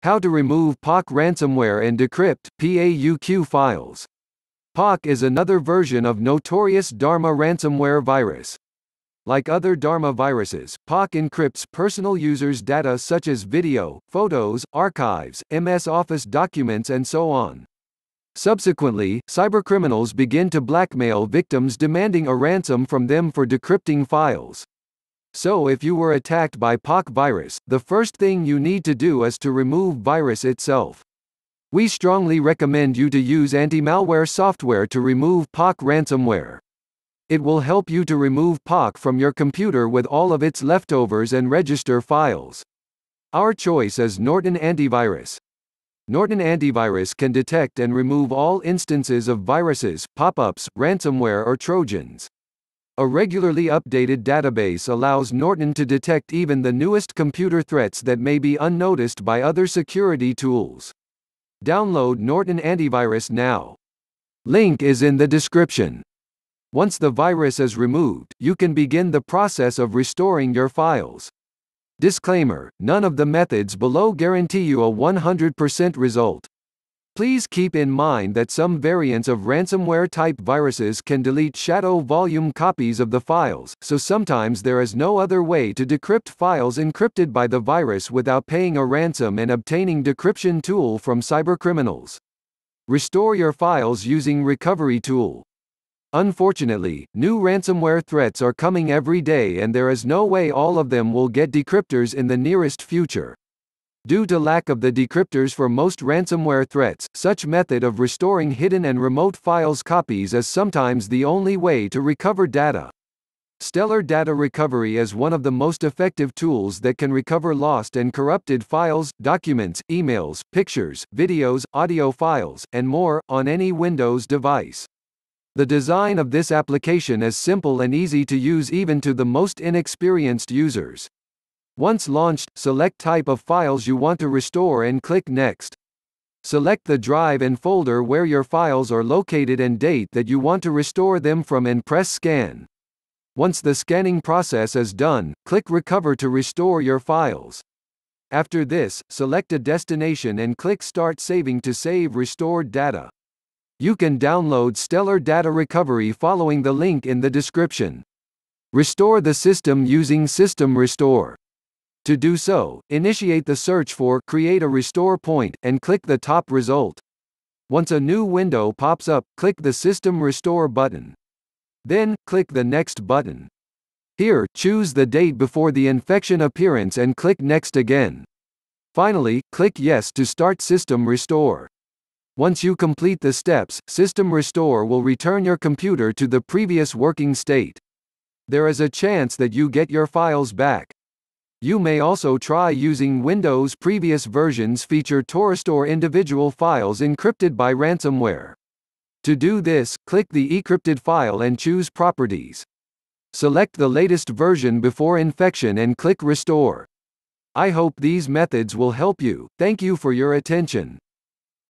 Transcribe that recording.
How to remove Pauq ransomware and decrypt PAUQ files. Pauq is another version of notorious Dharma ransomware virus. Like other Dharma viruses, Pauq encrypts personal users' data such as video, photos, archives, MS Office documents and so on. Subsequently, cybercriminals begin to blackmail victims demanding a ransom from them for decrypting files. So if you were attacked by Pauq virus, the first thing you need to do is to remove virus itself. We strongly recommend you to use anti-malware software to remove Pauq ransomware. It will help you to remove Pauq from your computer with all of its leftovers and register files. Our choice is Norton Antivirus. Norton Antivirus can detect and remove all instances of viruses, pop-ups, ransomware or Trojans. A regularly updated database allows Norton to detect even the newest computer threats that may be unnoticed by other security tools. Download Norton Antivirus now. Link is in the description. Once the virus is removed, you can begin the process of restoring your files. Disclaimer: none of the methods below guarantee you a 100% result. Please keep in mind that some variants of ransomware-type viruses can delete shadow volume copies of the files, so sometimes there is no other way to decrypt files encrypted by the virus without paying a ransom and obtaining decryption tool from cybercriminals. Restore your files using Recovery Tool. Unfortunately, new ransomware threats are coming every day and there is no way all of them will get decryptors in the nearest future. Due to lack of the decryptors for most ransomware threats, such method of restoring hidden and remote files copies is sometimes the only way to recover data. Stellar Data Recovery is one of the most effective tools that can recover lost and corrupted files, documents, emails, pictures, videos, audio files, and more, on any Windows device. The design of this application is simple and easy to use even to the most inexperienced users. Once launched, select type of files you want to restore and click Next. Select the drive and folder where your files are located and date that you want to restore them from and press Scan. Once the scanning process is done, click Recover to restore your files. After this, select a destination and click Start Saving to save restored data. You can download Stellar Data Recovery following the link in the description. Restore the system using System Restore. To do so, initiate the search for Create a Restore Point, and click the top result. Once a new window pops up, click the System Restore button. Then, click the Next button. Here, choose the date before the infection appearance and click Next again. Finally, click Yes to start System Restore. Once you complete the steps, System Restore will return your computer to the previous working state. There is a chance that you get your files back. You may also try using Windows previous versions feature to restore individual files encrypted by ransomware. To do this, click the encrypted file and choose Properties. Select the latest version before infection and click Restore. I hope these methods will help you. Thank you for your attention.